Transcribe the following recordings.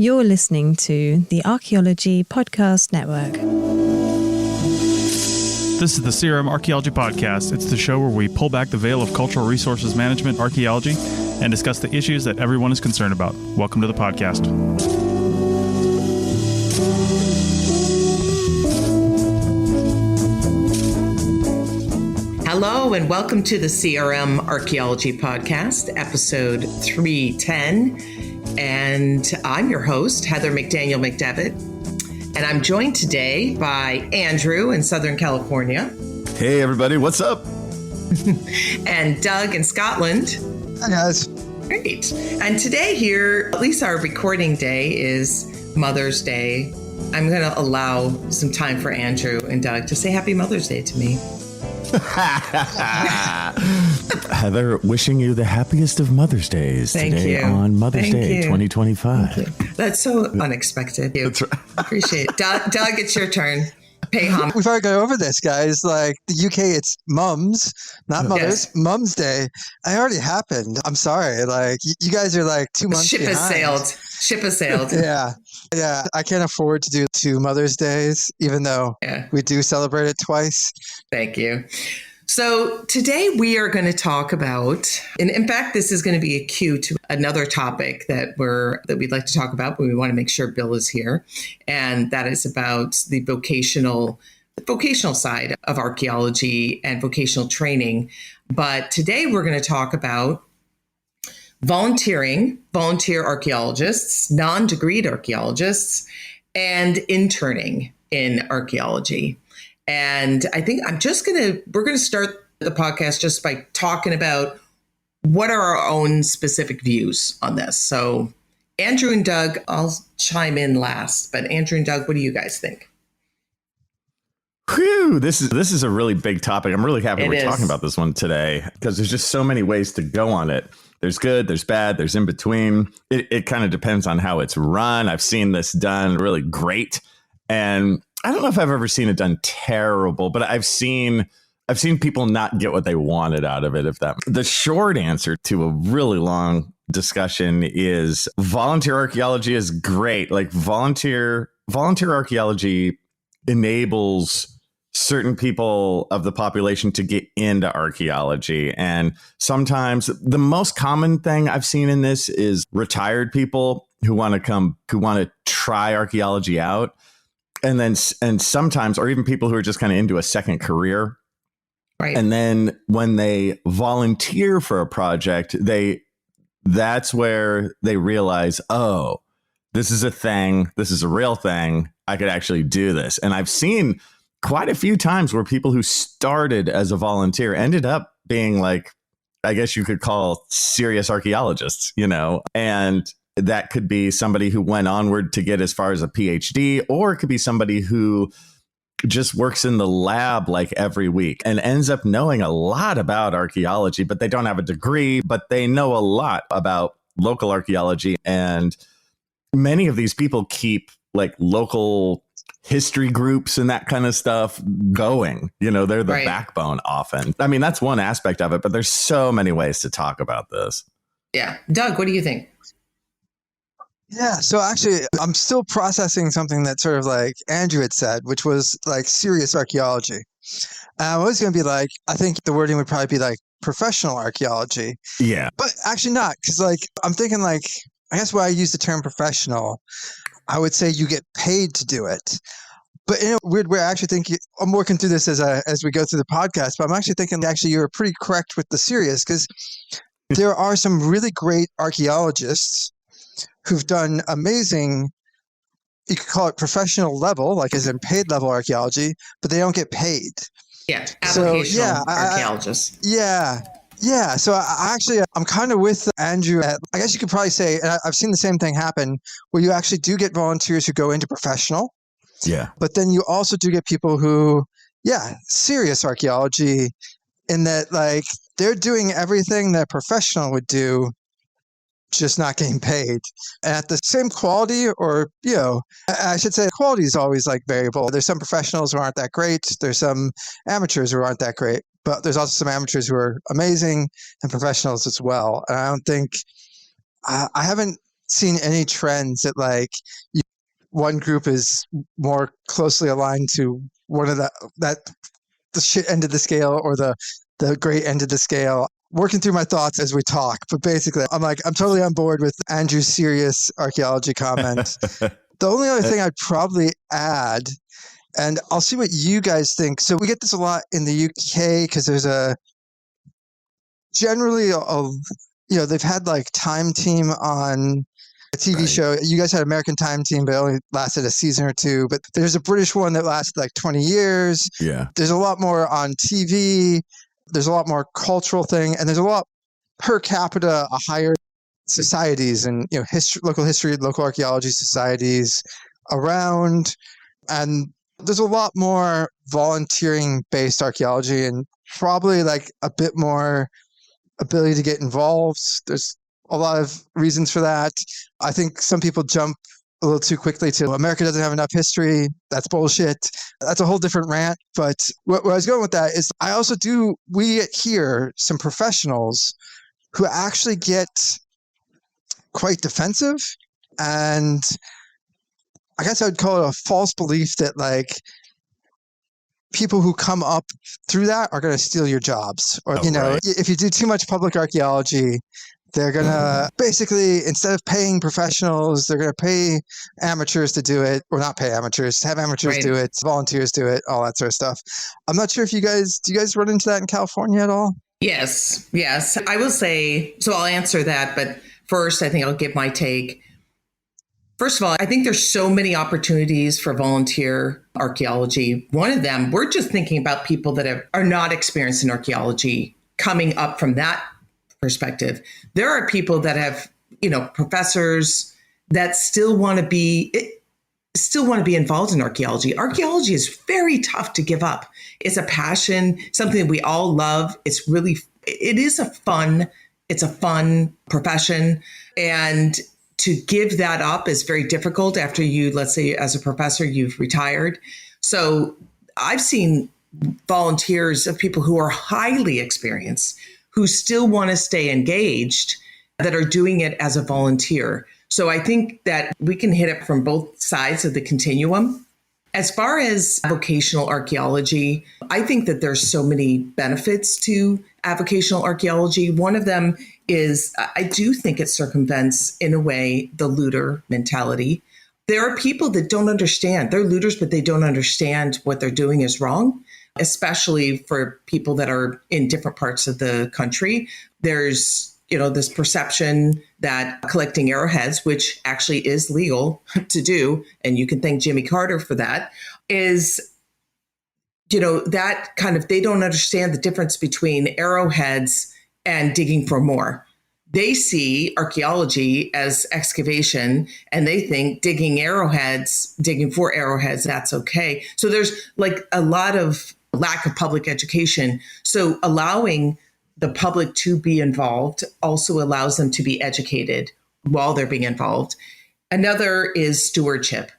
You're listening to the Archaeology Podcast Network. This is the CRM Archaeology Podcast. It's the show where we pull back the veil of cultural resources management archaeology and discuss the issues that everyone is concerned about. Welcome to the podcast. Hello and welcome to the CRM Archaeology Podcast, episode 310. And I'm your host, Heather McDaniel McDevitt. And I'm joined today by Andrew in Southern California. Hey, everybody. What's up? And Doug in Scotland. Hi, guys. Great. And today here, at least our recording day is Mother's Day. I'm going to allow some time for Andrew and Doug to say Happy Mother's Day to me. Heather, wishing you the happiest of Mother's Days today on Mother's Day 2025. That's so unexpected. That's right. Appreciate it. Doug, it's your turn. Pay homage. We've already gone over this, guys. Like the UK, it's mums, not mothers. Yes. Mum's Day. It already happened. I'm sorry. Like you guys are like 2 months behind. Ship has sailed. Yeah. I can't afford to do 2 Mother's Days, even though we do celebrate it twice. Thank you. So today we are going to talk about, and in fact, this is going to be a cue to another topic that we'd like to talk about, but we want to make sure Bill is here. And that is about the vocational side of archaeology and vocational training. But today we're going to talk about volunteer archaeologists, non-degreed archaeologists, and interning in archaeology. And I think we're going to start the podcast just by talking about what are our own specific views on this. So Andrew and Doug, I'll chime in last, but Andrew and Doug, what do you guys think? Whew, this is a really big topic. I'm really happy we're talking about this one today because there's just so many ways to go on it. There's good, there's bad, there's in between. It kind of depends on how it's run. I've seen this done really great. And I don't know if I've ever seen it done terrible, but I've seen people not get what they wanted out of it. The short answer to a really long discussion is volunteer archaeology is great. Like volunteer archaeology enables certain people of the population to get into archaeology. And sometimes the most common thing I've seen in this is retired people who want to try archaeology out. And sometimes, or even people who are just kind of into a second career. Right. And then when they volunteer for a project, that's where they realize, oh, this is a thing. This is a real thing. I could actually do this. And I've seen quite a few times where people who started as a volunteer ended up being like, I guess you could call serious archaeologists, and that could be somebody who went onward to get as far as a PhD, or it could be somebody who just works in the lab like every week and ends up knowing a lot about archaeology, but they don't have a degree, but they know a lot about local archaeology. And many of these people keep like local history groups and that kind of stuff going. They're the backbone often. I mean, that's one aspect of it, but there's so many ways to talk about this. Yeah. Doug, what do you think? Yeah, so actually, I'm still processing something that sort of like Andrew had said, which was like serious archaeology. I was going to be like, I think the wording would probably be like professional archaeology. Yeah. But actually not, because like I'm thinking like, I guess when I use the term professional, I would say you get paid to do it. But in a weird way, I actually think I'm working through this as we go through the podcast, but I'm actually thinking actually you're pretty correct with the serious, because there are some really great archaeologists who've done amazing, you could call it professional level, like as in paid level archaeology, but they don't get paid. Yeah, applicational archaeologists. Yeah. So I'm kind of with Andrew. I guess you could probably say, and I've seen the same thing happen, where you actually do get volunteers who go into professional. Yeah. But then you also do get people who, serious archaeology, in that like they're doing everything that a professional would do, just not getting paid at the same quality, or, I should say quality is always like variable. There's some professionals who aren't that great. There's some amateurs who aren't that great, but there's also some amateurs who are amazing and professionals as well. And I don't think, I haven't seen any trends that like one group is more closely aligned to one of the shit end of the scale or the great end of the scale. Working through my thoughts as we talk, but basically I'm totally on board with Andrew's serious archaeology comment. The only other thing I'd probably add, and I'll see what you guys think. So we get this a lot in the UK because there's they've had like Time Team on a TV show. You guys had American Time Team, but it only lasted a season or two. But there's a British one that lasted like 20 years. Yeah. There's a lot more on TV. There's a lot more cultural thing, and there's a lot per capita, a higher societies and local history, local archaeology societies around, and there's a lot more volunteering based archaeology and probably like a bit more ability to get involved. There's a lot of reasons for that. I think some people jump a little too quickly to America doesn't have enough history. That's bullshit. That's a whole different rant. But where I was going with that is we hear some professionals who actually get quite defensive. And I guess I would call it a false belief that like people who come up through that are going to steal your jobs. Or, right. If you do too much public archaeology, they're going to basically, instead of paying professionals, they're going to pay amateurs to do it, or not pay amateurs, have amateurs do it, volunteers do it, all that sort of stuff. I'm not sure if do you guys run into that in California at all? Yes. I will say, so I'll answer that, but first I think I'll give my take. First of all, I think there's so many opportunities for volunteer archaeology. One of them, we're just thinking about people that are not experienced in archaeology coming up from that perspective. There are people that have, professors that still want to be involved in archaeology. Archaeology is very tough to give up. It's a passion, something we all love. It's a fun profession. And to give that up is very difficult after you, let's say as a professor, you've retired. So I've seen volunteers of people who are highly experienced, who still want to stay engaged, that are doing it as a volunteer. So I think that we can hit it from both sides of the continuum. As far as vocational archaeology, I think that there's so many benefits to avocational archaeology. One of them is I do think it circumvents, in a way, the looter mentality. There are people that don't understand. They're looters, but they don't understand what they're doing is wrong, especially for people that are in different parts of the country. There's, this perception that collecting arrowheads, which actually is legal to do, and you can thank Jimmy Carter for that, is, that kind of, they don't understand the difference between arrowheads and digging for more. They see archaeology as excavation, and they think digging for arrowheads, that's okay. So there's like a lot of lack of public education. So allowing the public to be involved also allows them to be educated while they're being involved. Another is stewardship.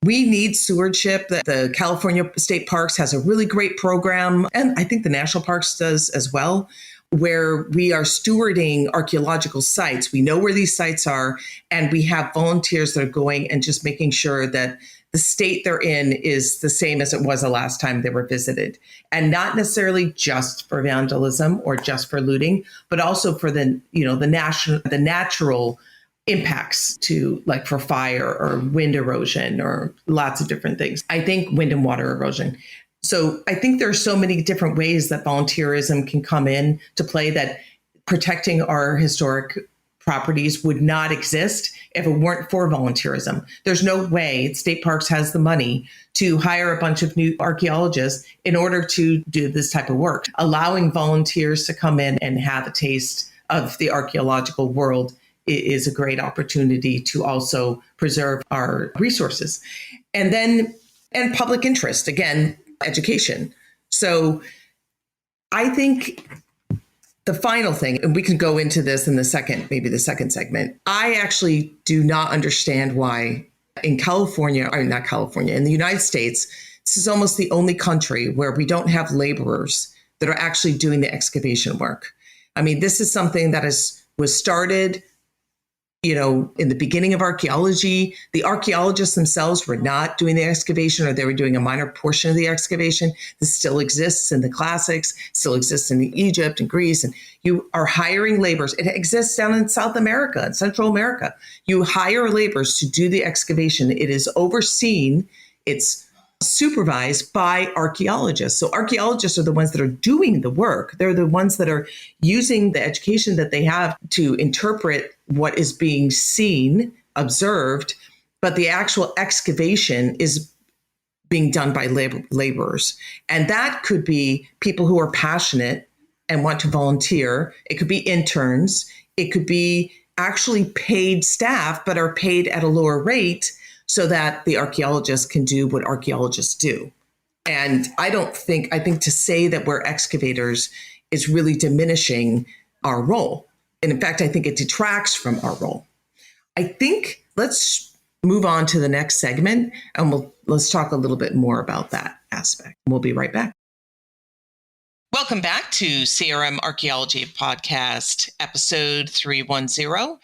We need stewardship. The California State Parks has a really great program, and I think the National Parks does as well, where we are stewarding archaeological sites. We know where these sites are, and we have volunteers that are going and just making sure that the state they're in is the same as it was the last time they were visited. And not necessarily just for vandalism or just for looting, but also for the natural impacts to, like, for fire or wind erosion or lots of different things. I think wind and water erosion. So I think there are so many different ways that volunteerism can come in to play, that protecting our historic properties would not exist if it weren't for volunteerism. There's no way State Parks has the money to hire a bunch of new archaeologists in order to do this type of work. Allowing volunteers to come in and have a taste of the archaeological world is a great opportunity to also preserve our resources. And public interest, again, education. So I think the final thing, and we can go into this in the second segment, I actually do not understand why in in the United States, this is almost the only country where we don't have laborers that are actually doing the excavation work. I mean, this is something that was started In the beginning of archaeology, the archaeologists themselves were not doing the excavation, or they were doing a minor portion of the excavation. This still exists in the classics, still exists in Egypt and Greece. And you are hiring laborers. It exists down in South America and Central America. You hire laborers to do the excavation. It is overseen. It's supervised by archaeologists. So archaeologists are the ones that are doing the work. They're the ones that are using the education that they have to interpret what is being seen, observed, but the actual excavation is being done by laborers. And that could be people who are passionate and want to volunteer. It could be interns. It could be actually paid staff, but are paid at a lower rate so that the archaeologists can do what archaeologists do. And I think to say that we're excavators is really diminishing our role. And in fact, I think it detracts from our role. I think let's move on to the next segment, and let's talk a little bit more about that aspect. We'll be right back. Welcome back to CRM Archaeology Podcast, episode 310.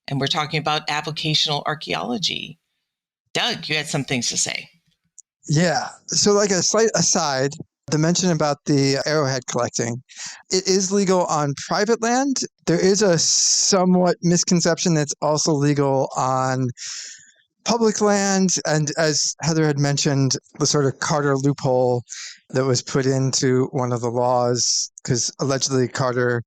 And we're talking about avocational archaeology. Doug, you had some things to say. Yeah. So like a slight aside, the mention about the arrowhead collecting, it is legal on private land. There is a somewhat misconception that's also legal on public land. And as Heather had mentioned, the sort of Carter loophole that was put into one of the laws, because allegedly Carter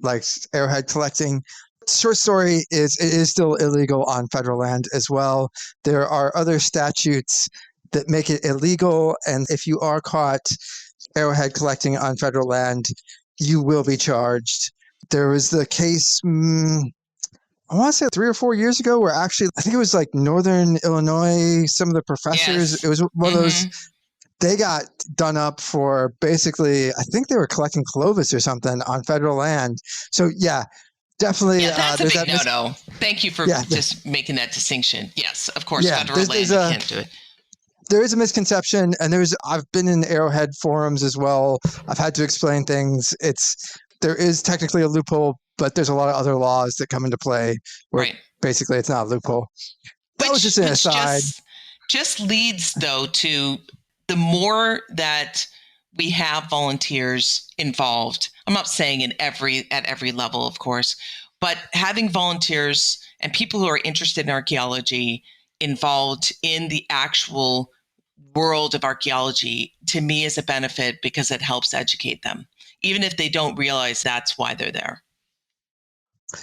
likes arrowhead collecting. Short story is it is still illegal on federal land as well. There are other statutes that make it illegal. And if you are caught arrowhead collecting on federal land, you will be charged. There was the case, I want to say 3 or 4 years ago, where actually, I think it was like Northern Illinois, some of the professors, Yes. It was one of those, they got done up for basically, I think they were collecting Clovis or something on federal land. So yeah, definitely. Yeah, that's a big no-no. Thank you for just making that distinction. Yes, of course, federal land, you can't do it. There is a misconception, and I've been in Arrowhead forums as well. I've had to explain things. There is technically a loophole, but there's a lot of other laws that come into play where basically it's not a loophole. That was just an aside. Just leads, though, to the more that we have volunteers involved. I'm not saying at every level, of course, but having volunteers and people who are interested in archaeology involved in the actual world of archaeology, to me, is a benefit because it helps educate them, even if they don't realize that's why they're there.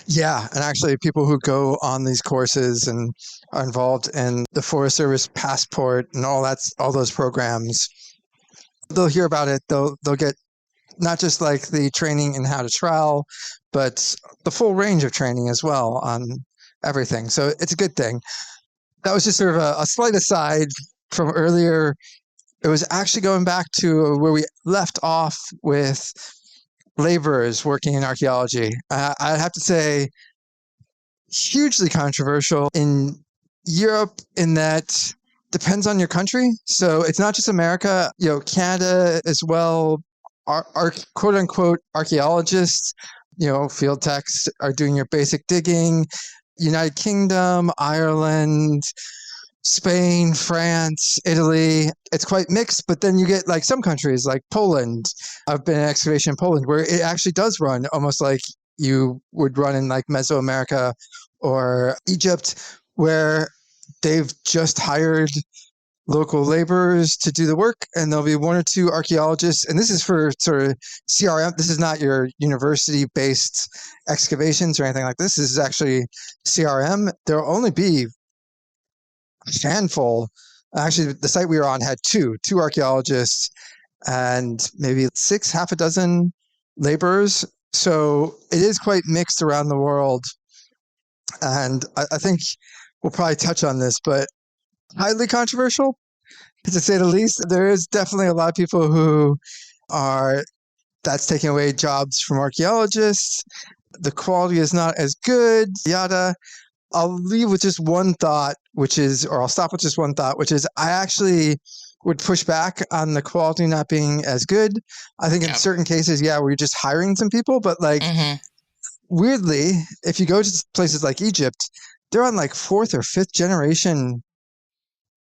Yeah, and actually people who go on these courses and are involved in the Forest Service passport and all those programs, they'll hear about it. They'll get not just like the training in how to trowel, but the full range of training as well on everything. So it's a good thing. That was just sort of a slight aside from earlier. It was actually going back to where we left off with laborers working in archaeology. I'd have to say hugely controversial in Europe in that depends on your country. So it's not just America, Canada as well. Our quote unquote archaeologists, field techs are doing your basic digging. United Kingdom, Ireland, Spain, France, Italy. It's quite mixed, but then you get like some countries like Poland. I've been in excavation in Poland where it actually does run almost like you would run in like Mesoamerica or Egypt, where they've just hired local laborers to do the work, and there'll be 1 or 2 archaeologists. And this is for sort of CRM. This is not your university-based excavations or anything like this. This is actually CRM. There'll only be a handful. Actually, the site we were on had two archaeologists and maybe half a dozen laborers. So it is quite mixed around the world. And I think we'll probably touch on this, but highly controversial, to say the least. There is definitely a lot of people who that's taking away jobs from archaeologists. The quality is not as good, yada. I'll leave with just one thought, I'll stop with just one thought, which is I actually would push back on the quality not being as good. I think in certain cases, we're just hiring some people, but weirdly, if you go to places like Egypt, they're on like fourth or fifth generation,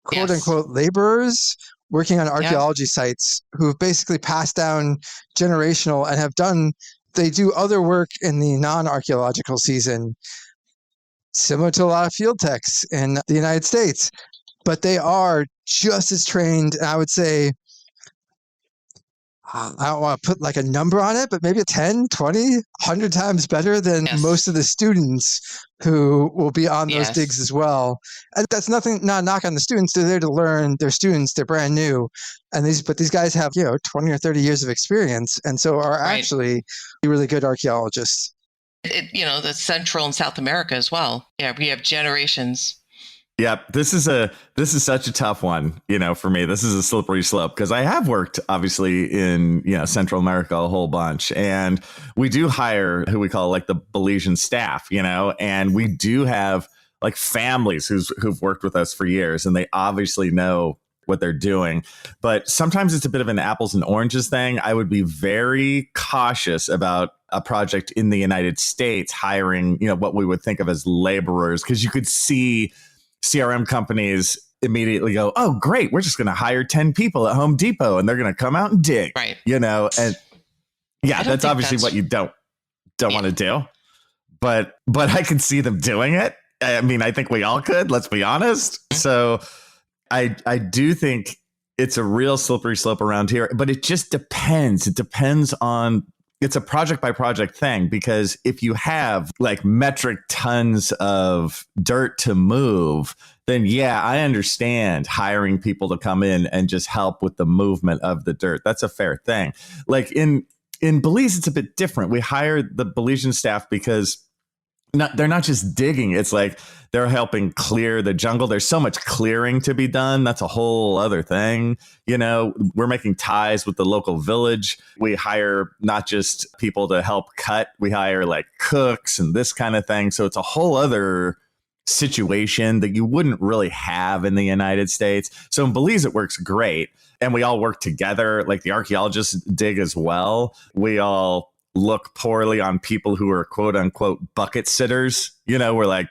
quote unquote, laborers working on archaeology sites who've basically passed down generational and they do other work in the non-archaeological season, similar to a lot of field techs in the United States, but they are just as trained. And I would say, I don't want to put like a number on it, but maybe 10, 20, 100 times better than most of the students who will be on those digs as well. And that's not a knock on the students. They're there to learn. They're students. They're brand new. But these guys have, 20 or 30 years of experience. And so are actually really good archaeologists. The Central and South America as well. Yeah, we have generations. Yeah, this is such a tough one, for me. This is a slippery slope because I have worked obviously in, Central America a whole bunch, and we do hire who we call like the Belizean staff, and we do have like families who've worked with us for years, and they obviously know what they're doing. But sometimes it's a bit of an apples and oranges thing. I would be very cautious about a project in the United States hiring, what we would think of as laborers, because you could see CRM companies immediately go, oh, great, we're just going to hire 10 people at Home Depot and they're going to come out and dig, and that's obviously what you don't want to do. But I could see them doing it. I mean, I think we all could, let's be honest. So I do think it's a real slippery slope around here, but it just depends. It depends on, it's a project by project thing, because if you have like metric tons of dirt to move, then I understand hiring people to come in and just help with the movement of the dirt. That's a fair thing. Like in Belize, it's a bit different. We hire the Belizean staff because they're not just digging. It's like they're helping clear the jungle. There's so much clearing to be done. That's a whole other thing. We're making ties with the local village. We hire not just people to help cut. We hire like cooks and this kind of thing. So it's a whole other situation that you wouldn't really have in the United States. So in Belize, it works great. And we all work together. Like the archaeologists dig as well. We all look poorly on people who are quote unquote bucket sitters. We're like,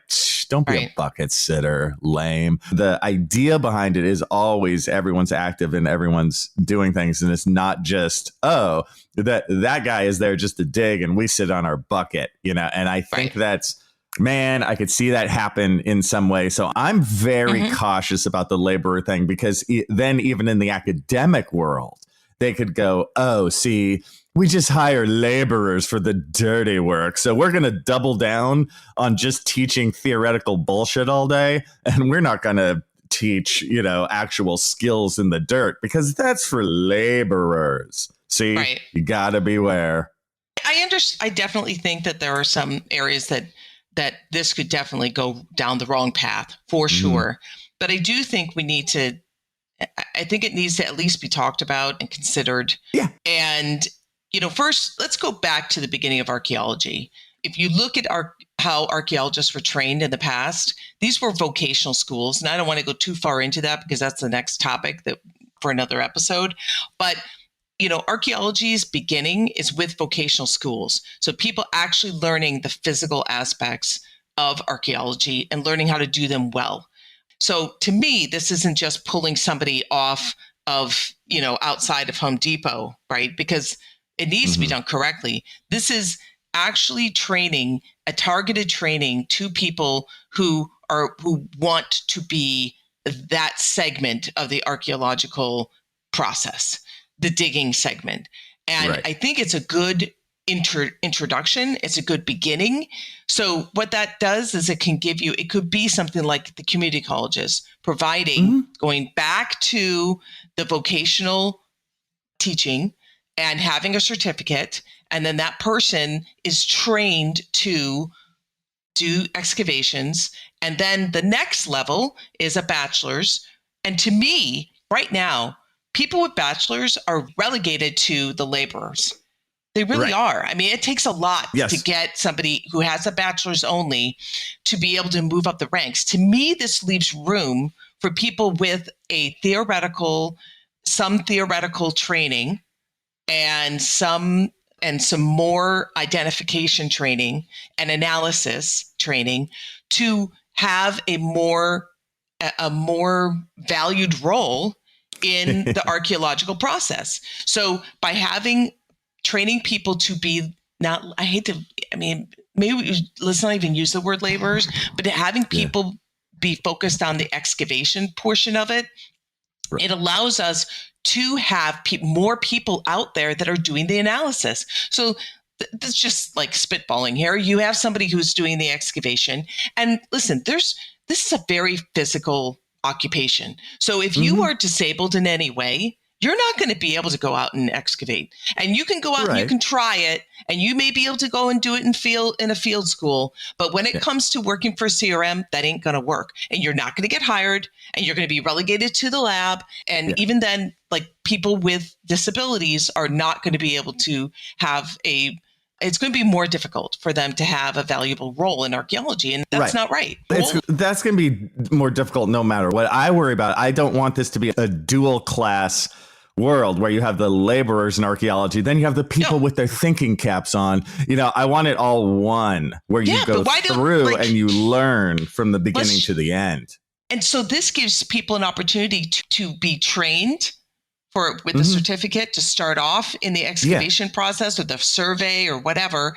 don't be a bucket sitter, lame. The idea behind it is always everyone's active and everyone's doing things. And it's not just, that guy is there just to dig and we sit on our bucket, and I think that's, man, I could see that happen in some way. So I'm very cautious about the laborer thing, because then even in the academic world, they could go, oh, see, we just hire laborers for the dirty work. So we're going to double down on just teaching theoretical bullshit all day. And we're not going to teach, actual skills in the dirt, because that's for laborers. See, you got to beware. I definitely think that there are some areas that this could definitely go down the wrong path for sure. But I do think I think it needs to at least be talked about and considered. Yeah. And first, let's go back to the beginning of archaeology. If you look at how archaeologists were trained in the past, these were vocational schools. And I don't want to go too far into that because that's the next topic for another episode. But, archaeology's beginning is with vocational schools. So people actually learning the physical aspects of archaeology and learning how to do them well. So to me, this isn't just pulling somebody off of, outside of Home Depot, right? Because it needs to be done correctly. This is actually a targeted training to people who want to be that segment of the archaeological process, the digging segment. And I think it's a good introduction. It's a good beginning. So what that does is it could be something like the community colleges providing, going back to the vocational teaching and having a certificate. And then that person is trained to do excavations. And then the next level is a bachelor's. And to me, right now, people with bachelors are relegated to the laborers. They really are. I mean, it takes a lot to get somebody who has a bachelor's only to be able to move up the ranks. To me, this leaves room for people with some theoretical training and some and some more identification training and analysis training to have a more valued role in the archaeological process. So by training people to be let's not even use the word laborers, but having people be focused on the excavation portion of it, it allows us to have more people out there that are doing the analysis. So that's just like spitballing here. You have somebody who's doing the excavation. And listen, this is a very physical occupation. So if you are disabled in any way, you're not going to be able to go out and excavate. And you can go out and you can try it, and you may be able to go and do it in a field school. But when it comes to working for CRM, that ain't going to work. And you're not going to get hired, and you're going to be relegated to the lab. And even then, like, people with disabilities are not going to be able to have it's going to be more difficult for them to have a valuable role in archaeology. And that's not right. That's going to be more difficult no matter what. I worry about, I don't want this to be a dual class world where you have the laborers in archaeology, then you have the people with their thinking caps on. I want it all one, where you go through and you learn from the beginning to the end. And so this gives people an opportunity to be trained with a certificate to start off in the excavation process or the survey or whatever,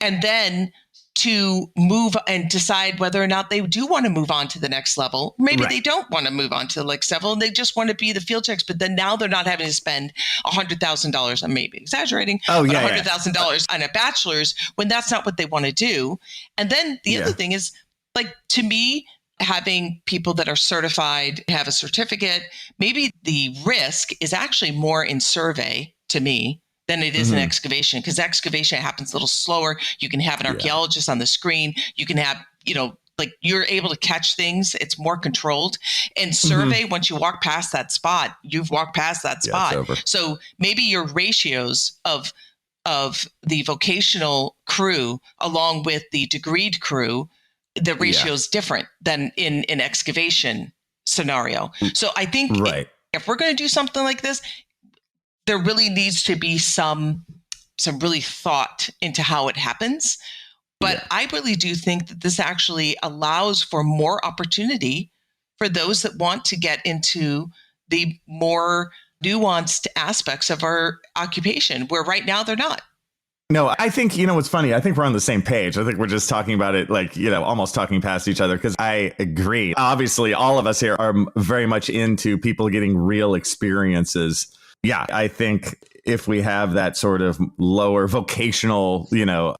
and then to move and decide whether or not they do want to move on to the next level. Maybe they don't want to move on to the next level and they just want to be the field techs, but then now they're not having to spend $100,000, I may be exaggerating, $100,000 on a bachelor's when that's not what they want to do. And then the other thing is, like, to me, having people that are certified, have a certificate, maybe the risk is actually more in survey to me than it is in excavation, because excavation happens a little slower. You can have an archaeologist on the screen. You can have, you're able to catch things. It's more controlled. And survey, once you walk past that spot, you've walked past that spot. So maybe your ratios of the vocational crew along with the degreed crew, the ratio is different than in an excavation scenario. So I think if we're going to do something like this, there really needs to be some really thought into how it happens. But I really do think that this actually allows for more opportunity for those that want to get into the more nuanced aspects of our occupation, where right now they're not. No, I think, what's funny, I think we're on the same page. I think we're just talking about it like, almost talking past each other, because I agree. Obviously, all of us here are very much into people getting real experiences. Yeah, I think if we have that sort of lower vocational,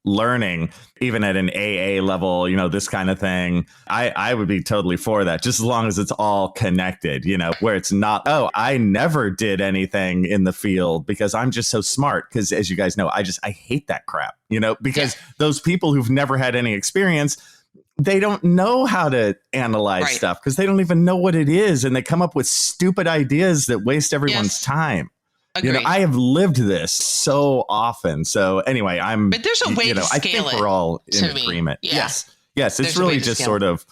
learning, even at an AA level, this kind of thing, I would be totally for that, just as long as it's all connected, where it's not, I never did anything in the field because I'm just so smart. Because as you guys know, I hate that crap, because those people who've never had any experience, they don't know how to analyze stuff because they don't even know what it is. And they come up with stupid ideas that waste everyone's time. Agreed. I have lived this so often. So anyway, but there's a way to scale I think we're all in agreement. Yes. It's there's really just sort of,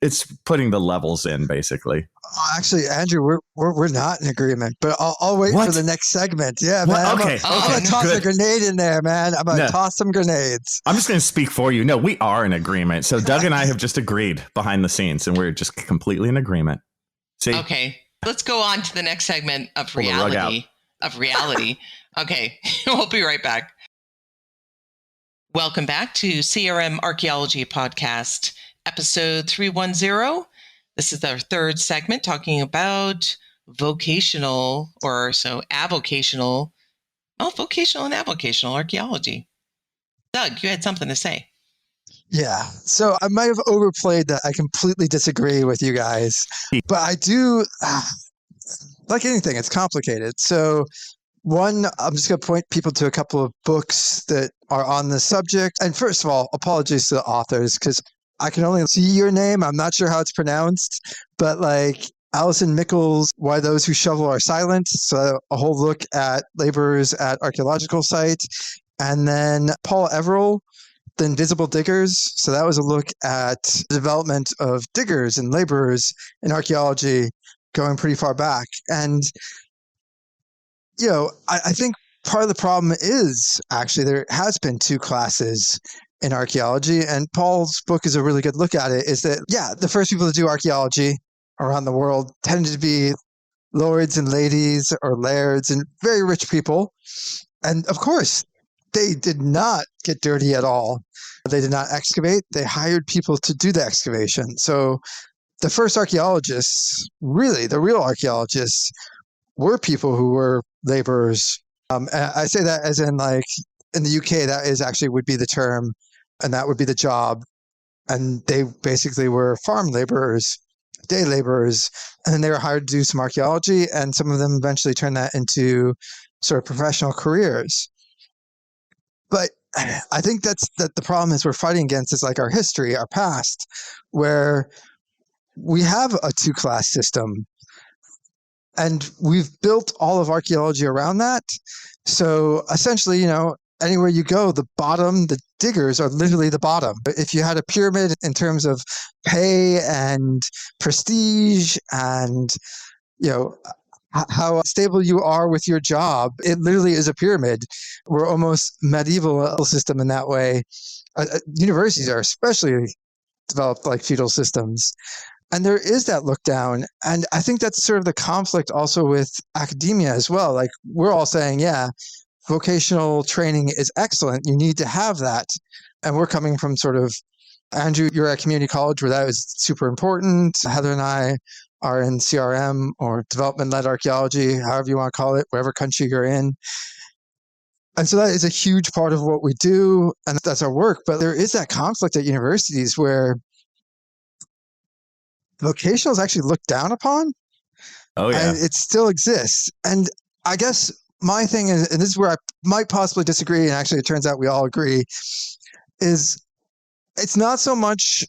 it's putting the levels in basically. Actually, Andrew, we're not in agreement, but I'll wait for the next segment. Yeah, man. I'm going to toss a grenade in there, man. I'm going to toss some grenades. I'm just going to speak for you. No, we are in agreement. So Doug and I have just agreed behind the scenes, and we're just completely in agreement. See? Okay, let's go on to the next segment of reality. Okay, we'll be right back. Welcome back to CRM Archaeology Podcast, episode 310. This is our third segment talking about vocational and avocational archaeology. Doug, you had something to say. Yeah. So I might have overplayed that. I completely disagree with you guys, but I do, like anything, it's complicated. So one, I'm just going to point people to a couple of books that are on the subject. And first of all, apologies to the authors, because I can only see your name. I'm not sure how it's pronounced, but like Alison Mickles, Why Those Who Shovel Are Silent. So a whole look at laborers at archaeological sites. And then Paul Everill, The Invisible Diggers. So that was a look at the development of diggers and laborers in archaeology going pretty far back. And, I think part of the problem is actually there has been two classes in archaeology, and Paul's book is a really good look at it, is that, yeah, the first people to do archaeology around the world tended to be lords and ladies or lairds and very rich people. And of course, they did not get dirty at all. They did not excavate. They hired people to do the excavation. So the first archaeologists, really, the real archaeologists, were people who were laborers. And I say that as in, like, in the UK, that is actually would be the term, and that would be the job. And they basically were farm laborers, day laborers, and then they were hired to do some archaeology, and some of them eventually turned that into sort of professional careers. But I think that the problem is we're fighting against is like our history, our past, where we have a two-class system, and we've built all of archaeology around that. So essentially, you know, anywhere you go, the bottom, the diggers are literally the bottom. If you had a pyramid in terms of pay and prestige and, you know, how stable you are with your job, it literally is a pyramid. We're almost medieval system in that way. Universities are especially developed like feudal systems. And there is that look down. And I think that's sort of the conflict also with academia as well. Like, we're all saying, yeah, vocational training is excellent. You need to have that. And we're coming from sort of, Andrew, you're at community college where that is super important. Heather and I are in CRM or development-led archaeology, however you want to call it, whatever country you're in. And so that is a huge part of what we do, and that's our work. But there is that conflict at universities where vocational is actually looked down upon. Oh, yeah. And it still exists. And I guess my thing is, and this is where I might possibly disagree, and actually it turns out we all agree, is it's not so much,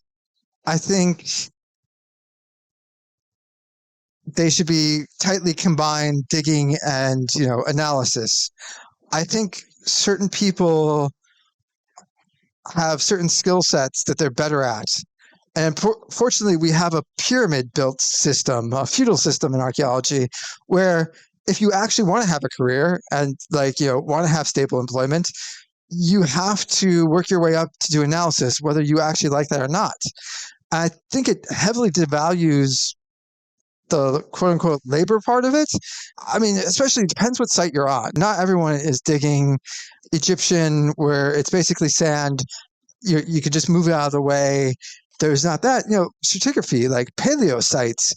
I think, they should be tightly combined, digging and, you know, analysis. I think certain people have certain skill sets that they're better at. And fortunately, we have a pyramid-built system, a feudal system in archaeology, where if you actually want to have a career and, like, you know, want to have stable employment, you have to work your way up to do analysis, whether you actually like that or not. I think it heavily devalues the quote-unquote labor part of it. I mean, especially, it depends what site you're on. Not everyone is digging Egyptian, where it's basically sand. You could just move it out of the way. There's not that, you know, stratigraphy, like paleo sites.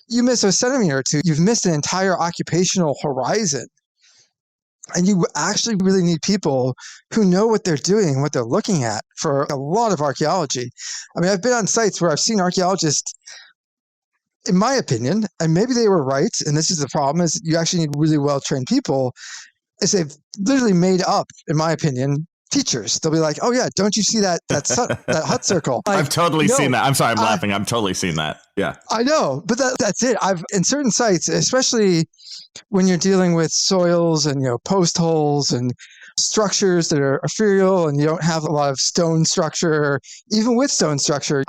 You miss a centimeter or two, you've missed an entire occupational horizon. And you actually really need people who know what they're doing, what they're looking at for a lot of archaeology. I mean, I've been on sites where I've seen archaeologists, in my opinion, and maybe they were right, and this is the problem, is you actually need really well-trained people, is they've literally made up, in my opinion, teachers. They'll be like, oh yeah, don't you see that that hut circle? I've totally seen that. I'm sorry, I'm laughing. I've totally seen that. Yeah. I know, but that's it. I've, in certain sites, especially when you're dealing with soils and, you know, post holes and structures that are ethereal and you don't have a lot of stone structure, even with stone structure,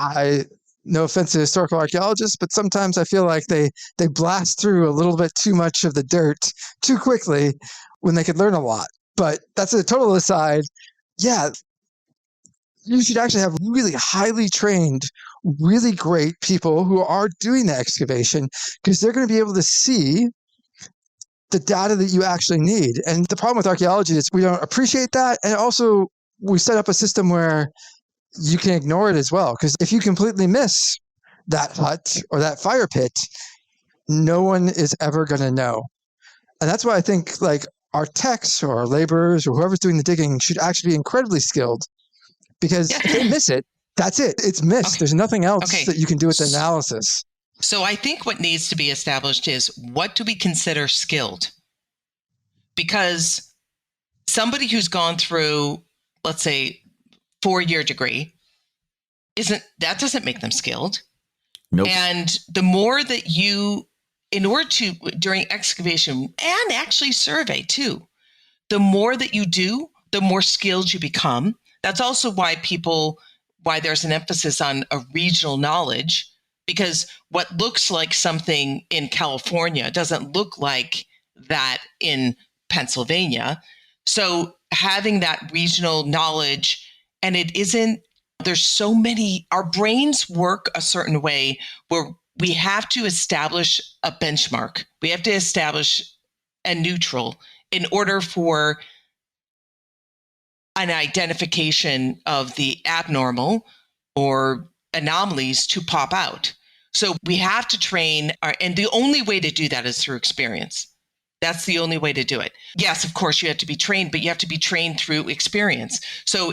no offense to historical archaeologists, but sometimes I feel like they blast through a little bit too much of the dirt too quickly when they could learn a lot. But that's a total aside. Yeah, you should actually have really highly trained, really great people who are doing the excavation, because they're going to be able to see the data that you actually need. And the problem with archaeology is we don't appreciate that. And also, we set up a system where you can ignore it as well. Because if you completely miss that hut or that fire pit, no one is ever going to know. And that's why I think, like, our techs or our laborers or whoever's doing the digging should actually be incredibly skilled, because if they miss it, that's it. It's missed. Okay. There's nothing else that you can do with the analysis. So I think what needs to be established is, what do we consider skilled? Because somebody who's gone through, let's say, 4-year degree, doesn't make them skilled. Nope. And the more that you, in order to, during excavation and actually survey too, the more that you do, the more skilled you become. That's also why there's an emphasis on a regional knowledge, because what looks like something in California doesn't look like that in Pennsylvania. So having that regional knowledge, and there's so many, our brains work a certain way where we have to establish a benchmark. We have to establish a neutral in order for an identification of the abnormal or anomalies to pop out. So we have to train, and the only way to do that is through experience. That's the only way to do it. Yes, of course, you have to be trained, but you have to be trained through experience. So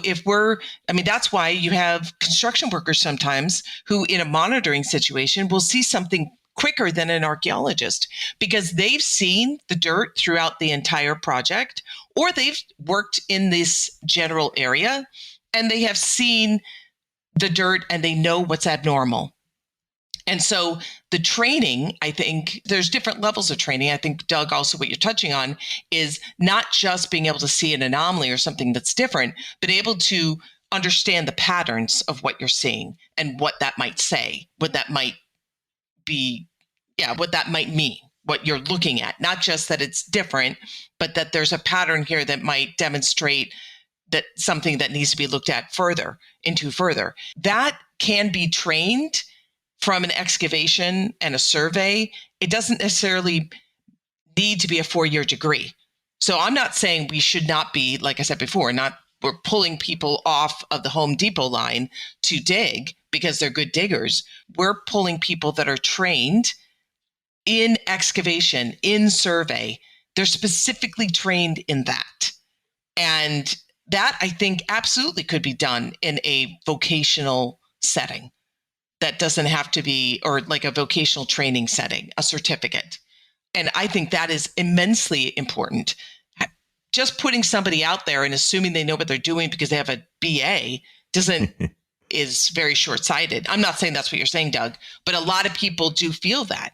that's why you have construction workers sometimes who in a monitoring situation will see something quicker than an archaeologist because they've seen the dirt throughout the entire project, or they've worked in this general area and they have seen the dirt and they know what's abnormal. And so the training, I think there's different levels of training. I think, Doug, also what you're touching on is not just being able to see an anomaly or something that's different, but able to understand the patterns of what you're seeing and what that might say, what that might be, what that might mean, what you're looking at. Not just that it's different, but that there's a pattern here that might demonstrate that something that needs to be looked at further. That can be trained from an excavation and a survey. It doesn't necessarily need to be a 4-year degree. So I'm not saying we should not be, like I said before, we're pulling people off of the Home Depot line to dig because they're good diggers. We're pulling people that are trained in excavation, in survey. They're specifically trained in that. And that, I think, absolutely could be done in a vocational setting. That doesn't have to be, or like a vocational training setting, a certificate. And I think that is immensely important. Just putting somebody out there and assuming they know what they're doing because they have a BA is very short-sighted. I'm not saying that's what you're saying, Doug, but a lot of people do feel that.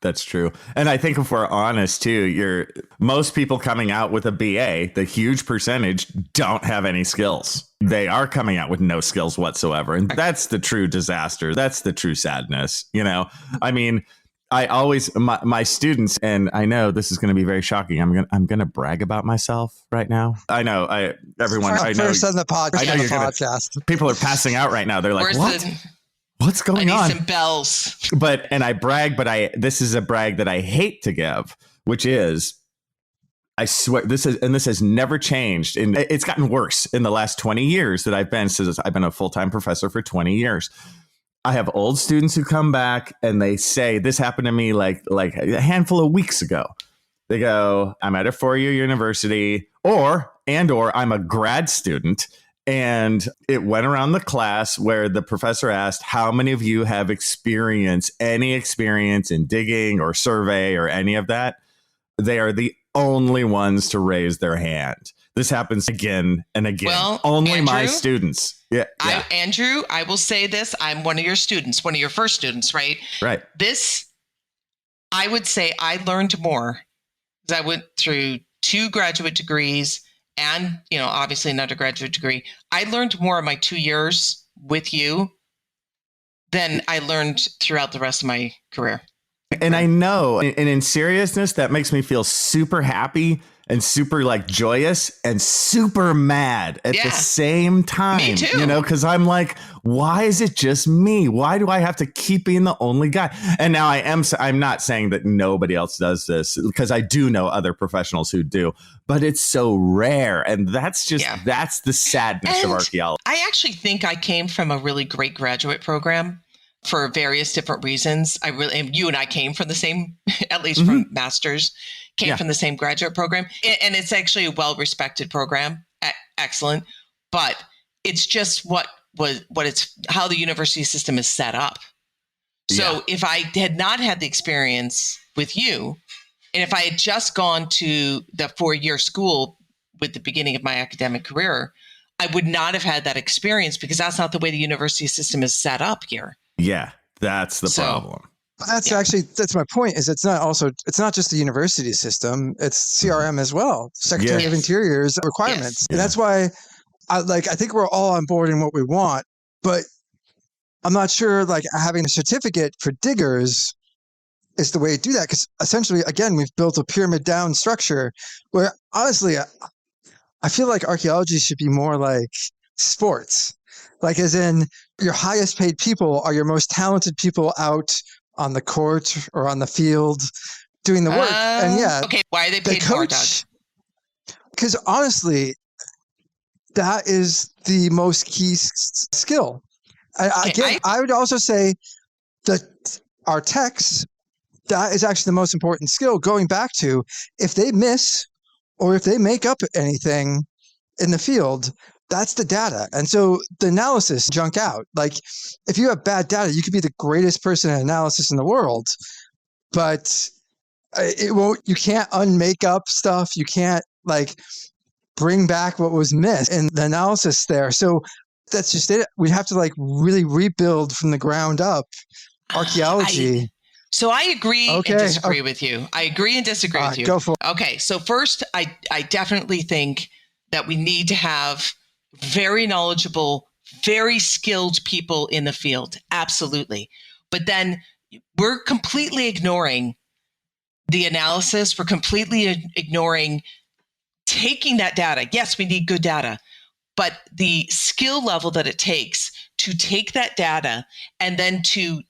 That's true. And I think if we're honest too, most people coming out with a BA, the huge percentage don't have any skills. They are coming out with no skills whatsoever. And that's the true disaster. That's the true sadness. I mean, I always, my students, and I know this is going to be very shocking. I'm going to brag about myself right now. I know everyone, I know. First on the podcast. People are passing out right now. They're like, what? What's going on? I need some bells. And I brag, but this is a brag that I hate to give, which is, I swear this has never changed. And it's gotten worse in the last 20 years that I've been a full-time professor for 20 years. I have old students who come back and they say, this happened to me like a handful of weeks ago. They go, I'm at a 4-year university or I'm a grad student. And it went around the class where the professor asked, how many of you have any experience in digging or survey or any of that? They are the only ones to raise their hand. This happens again and again. Well, only Andrew, my students. Yeah. Andrew, I will say this. I'm one of your students, one of your first students, right? Right. I would say I learned more because I went through 2 graduate degrees and, obviously an undergraduate degree. I learned more in my 2 years with you than I learned throughout the rest of my career. And I know, and in seriousness, that makes me feel super happy and super joyous and super mad at the same time. Me too. Because I'm like, why is it just me? Why do I have to keep being the only guy? And now I'm not saying that nobody else does this, because I do know other professionals who do, but it's so rare. And that's the sadness of archaeology. I actually think I came from a really great graduate program for various different reasons. You and I came from the same, at least from master's, from the same graduate program. And it's actually a well-respected program. Excellent. But it's just how the university system is set up. So if I had not had the experience with you, and if I had just gone to the 4-year school with the beginning of my academic career, I would not have had that experience because that's not the way the university system is set up here. Yeah, that's the problem. That's my point. Is it's not just the university system; it's CRM as well. Secretary of Interior's requirements, and that's why I think we're all on board in what we want, but I'm not sure having a certificate for diggers is the way to do that. Because essentially, again, we've built a pyramid down structure where honestly, I feel like archaeology should be more like sports. Like as in your highest paid people are your most talented people out on the court or on the field doing the work. And yeah. Okay. Why are they paid more, Doug? Because honestly, that is the most key skill. I would also say that our techs, that is actually the most important skill. Going back to if they miss or if they make up anything in the field, that's the data. And so the analysis junk out. Like if you have bad data, you could be the greatest person in analysis in the world, but it won't, you can't unmake up stuff. You can't like bring back what was missed in the analysis there. So that's just it. We have to like really rebuild from the ground up archaeology. So I agree and disagree with you. I agree and disagree with you. Go for it. Okay. So first, I definitely think that we need to have very knowledgeable, very skilled people in the field. Absolutely. But then we're completely ignoring the analysis. We're completely ignoring taking that data. Yes, we need good data, but the skill level that it takes to take that data and then to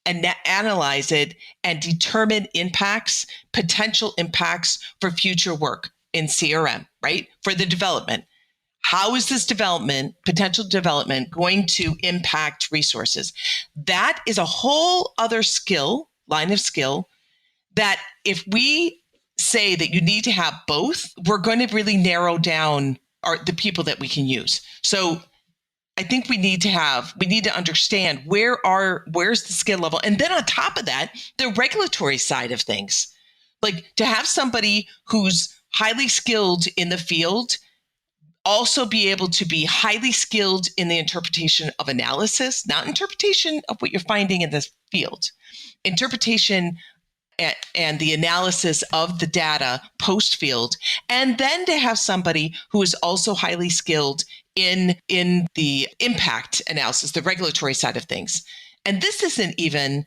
analyze it and determine impacts, potential impacts for future work in CRM, right? For the development. How is this development, potential development, going to impact resources? That is a whole other line of skill, that if we say that you need to have both, we're going to really narrow down the people that we can use. So I think we need to understand where's the skill level. And then on top of that, the regulatory side of things. Like to have somebody who's highly skilled in the field also be able to be highly skilled in the interpretation of analysis, not interpretation of what you're finding in this field, interpretation and the analysis of the data post-field, and then to have somebody who is also highly skilled in the impact analysis, the regulatory side of things. And this isn't even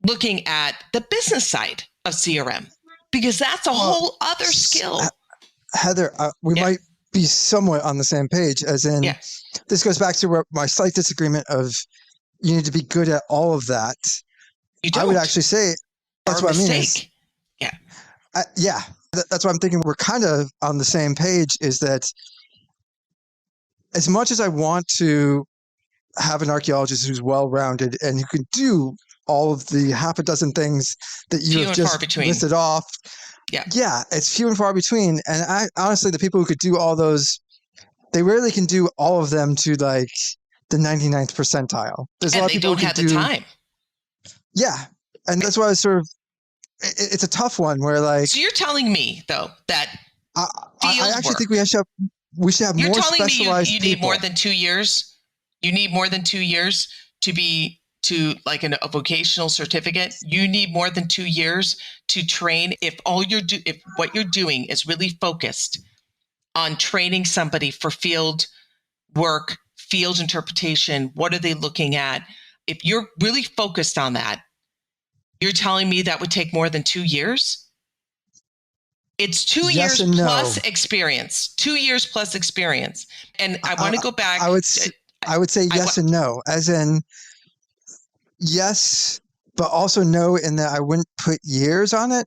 looking at the business side of CRM, because that's a whole other skill. Heather, we might be somewhat on the same page, as in this goes back to my slight disagreement of you need to be good at all of that. You don't. I would actually say that's what I mean. That's what I'm thinking. We're kind of on the same page, is that as much as I want to have an archaeologist who's well-rounded and who can do all of the half a dozen things that you have just listed off, it's few and far between. And honestly, the people who could do all those, they rarely can do all of them to like the 99th percentile. There's a lot of people who don't have the time. Yeah. And that's why it's a tough one where like. So you're telling me though that I actually think we should have more specialized people. You need more than 2 years. You need more than 2 years to like a vocational certificate. You need more than 2 years to train. If what you're doing is really focused on training somebody for field work, field interpretation, what are they looking at? If you're really focused on that, you're telling me that would take more than 2 years? It's 2 years plus experience. 2 years plus experience. And I want to go back. I would say yes and no, as in yes, but also no in that I wouldn't put years on it,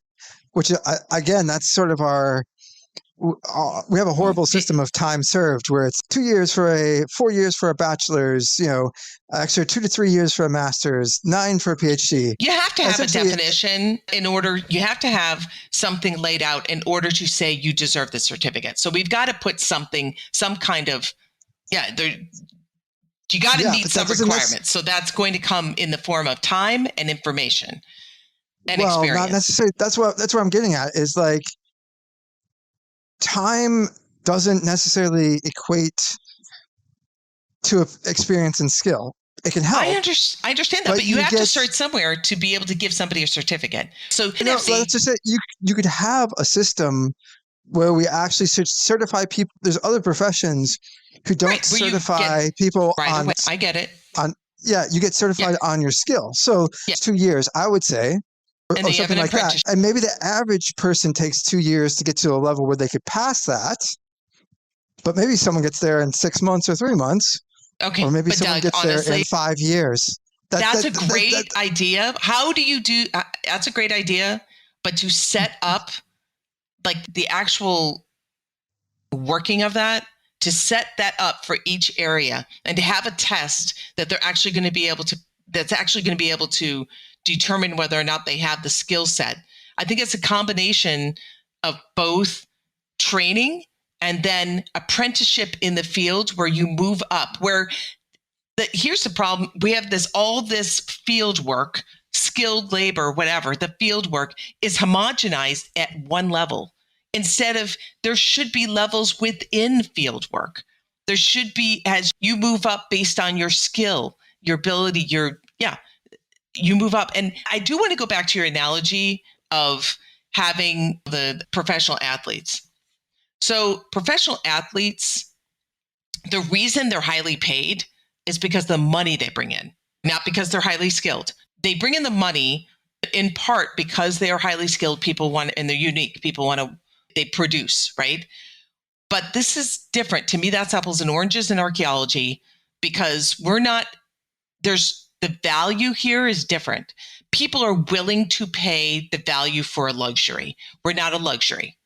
which again, that's sort of we have a horrible system of time served where it's 2 years 4 years for a bachelor's, extra 2 to 3 years for a master's, 9 for a PhD. You have to have a definition you have to have something laid out in order to say you deserve the certificate. So we've got to put some kind of, you got to meet some requirements. So that's going to come in the form of time and information and experience. Not necessarily. That's what I'm getting at is like time doesn't necessarily equate to experience and skill. It can help. I understand that, but you have to start somewhere to be able to give somebody a certificate. So let's just say you could have a system where we actually certify people. There's other professions who don't certify people on. I get it. You get certified on your skill. So 2 years, I would say, or something like that. And maybe the average person takes 2 years to get to a level where they could pass that. But maybe someone gets there in 6 months or 3 months. Okay. Or maybe but someone Doug, gets there in 5 years. That's a great idea. How do you do that's a great idea, but to set up like the actual working of that, to set that up for each area and to have a test that they're actually going to be able to, that's actually going to be able to determine whether or not they have the skill set. I think it's a combination of both training and then apprenticeship in the field where you move up, here's the problem. We have all this field work, skilled labor, whatever. The field work is homogenized at one level instead of there should be levels within field work. There should be, as you move up based on your skill, your ability, you move up. And I do want to go back to your analogy of having the professional athletes. So professional athletes, the reason they're highly paid is because of the money they bring in, not because they're highly skilled. They bring in the money in part because they are highly skilled people and they're unique. They produce, right? But this is different. To me, that's apples and oranges in archaeology because the value here is different. People are willing to pay the value for a luxury. We're not a luxury.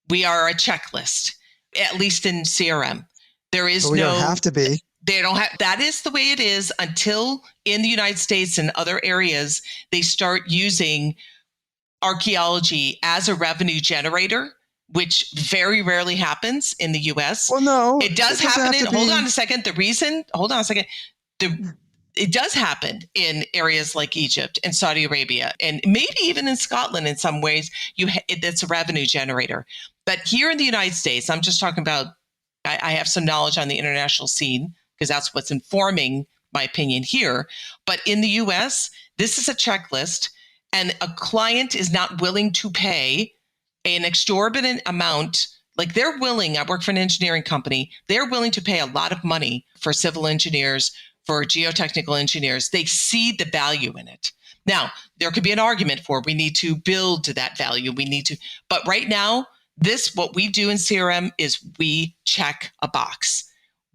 We are a checklist, at least in CRM. We don't have to be. They don't have, that is the way it is until in the United States and other areas, they start using archaeology as a revenue generator, which very rarely happens in the US. Well, no. It does happen hold on a second. It does happen in areas like Egypt and Saudi Arabia, and maybe even in Scotland in some ways, it's a revenue generator. But here in the United States, I'm just talking about, I have some knowledge on the international scene because that's what's informing my opinion here. But in the US, this is a checklist, and a client is not willing to pay an exorbitant amount. Like I work for an engineering company, they're willing to pay a lot of money for civil engineers, for geotechnical engineers. They see the value in it. Now, there could be an argument for we need to build to that value. But right now, what we do in CRM is we check a box.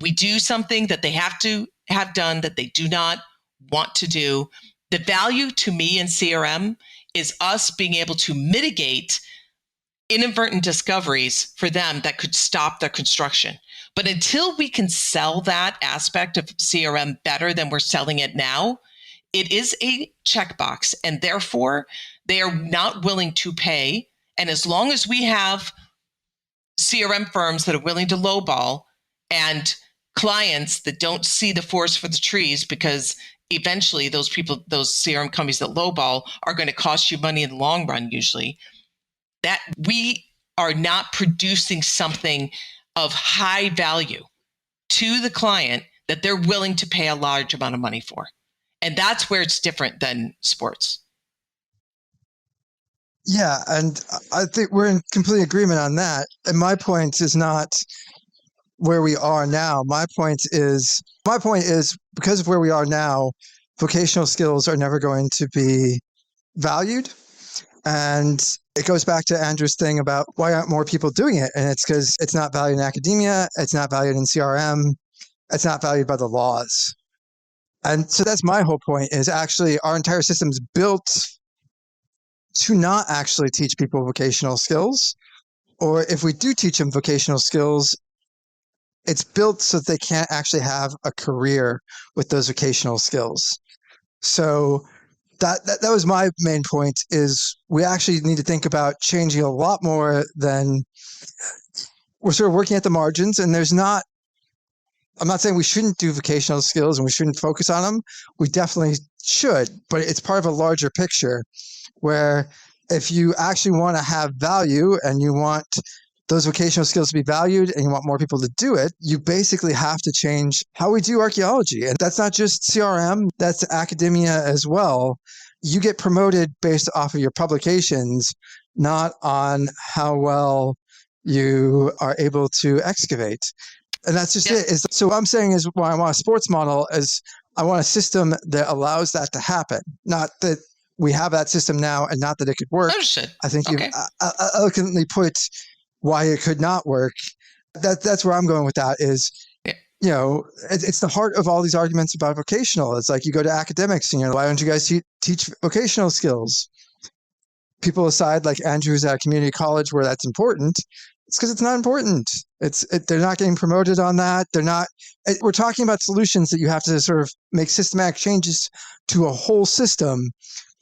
We do something that they have to have done that they do not want to do. The value to me in CRM is us being able to mitigate inadvertent discoveries for them that could stop their construction. But until we can sell that aspect of CRM better than we're selling it now, it is a checkbox, and therefore they are not willing to pay. And as long as we have CRM firms that are willing to lowball and clients that don't see the forest for the trees, because eventually those CRM companies that lowball are going to cost you money in the long run, usually, that we are not producing something of high value to the client that they're willing to pay a large amount of money for. And that's where it's different than sports. Yeah, and I think we're in complete agreement on that. And my point is not where we are now. My point is because of where we are now, vocational skills are never going to be valued. And it goes back to Andrew's thing about why aren't more people doing it? And it's because it's not valued in academia. It's not valued in CRM. It's not valued by the laws. And so that's my whole point, is actually our entire system is built to not actually teach people vocational skills. Or if we do teach them vocational skills, it's built so that they can't actually have a career with those vocational skills. So that was my main point, is we actually need to think about changing a lot more than we're sort of working at the margins. And I'm not saying we shouldn't do vocational skills and we shouldn't focus on them. We definitely should, but it's part of a larger picture where if you actually want to have value and you want those vocational skills to be valued and you want more people to do it, you basically have to change how we do archaeology. And that's not just CRM, that's academia as well. You get promoted based off of your publications, not on how well you are able to excavate. And that's just it. So what I'm saying is why I want a sports model is I want a system that allows that to happen. Not that we have that system now, and not that it could work. Oh, shit. I think Okay. you eloquently put why it could not work. That's where I'm going with that is, you know, it's the heart of all these arguments about vocational. It's like you go to academics and you're like, why don't you guys teach vocational skills? People aside, like Andrew, who's at a community college where that's important, it's because it's not important. They're not getting promoted on that. We're talking about solutions that you have to sort of make systematic changes to a whole system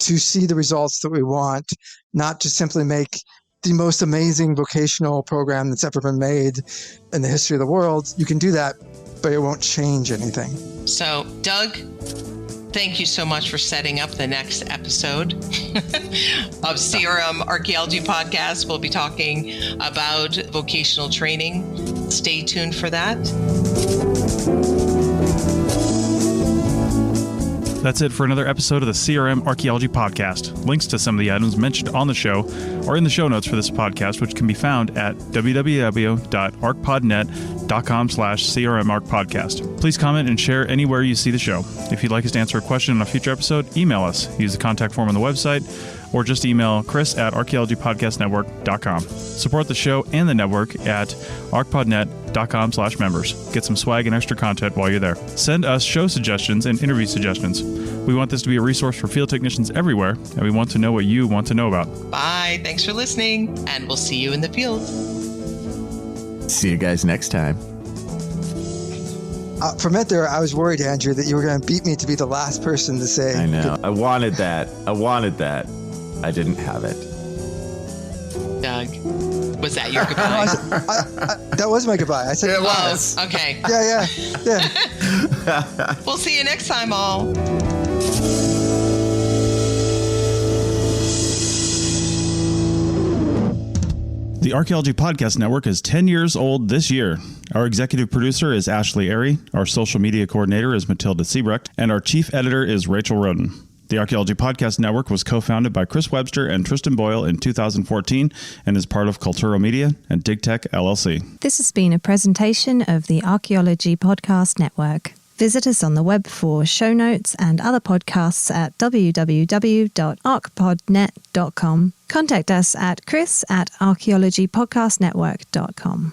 to see the results that we want, not just simply make the most amazing vocational program that's ever been made in the history of the world. You can do that, but it won't change anything. So, Doug, thank you so much for setting up the next episode of CRM Archaeology Podcast. We'll be talking about vocational training. Stay tuned for that. That's it for another episode of the CRM Archaeology Podcast. Links to some of the items mentioned on the show are in the show notes for this podcast, which can be found at www.archpodnet.com/CRMArchPodcast. Please comment and share anywhere you see the show. If you'd like us to answer a question on a future episode, email us. Use the contact form on the website, or just email chris@archaeologypodcastnetwork.com. Support the show and the network at archpodnet.com/members. Get some swag and extra content while you're there. Send us show suggestions and interview suggestions. We want this to be a resource for field technicians everywhere, and we want to know what you want to know about. Bye. Thanks for listening, and we'll see you in the field. See you guys next time. For a minute there, I was worried, Andrew, that you were going to beat me to be the last person to say. I know. I wanted that. I didn't have it. Doug, was that your goodbye? That was my goodbye. I said It was. Oh, okay. Yeah. We'll see you next time, all. The Archaeology Podcast Network is 10 years old this year. Our executive producer is Ashley Airy, our social media coordinator is Matilda Siebrecht, and our chief editor is Rachel Roden. The Archaeology Podcast Network was co-founded by Chris Webster and Tristan Boyle in 2014 and is part of Cultural Media and DigTech LLC. This has been a presentation of the Archaeology Podcast Network. Visit us on the web for show notes and other podcasts at www.archpodnet.com. Contact us at chris@archaeologypodcastnetwork.com.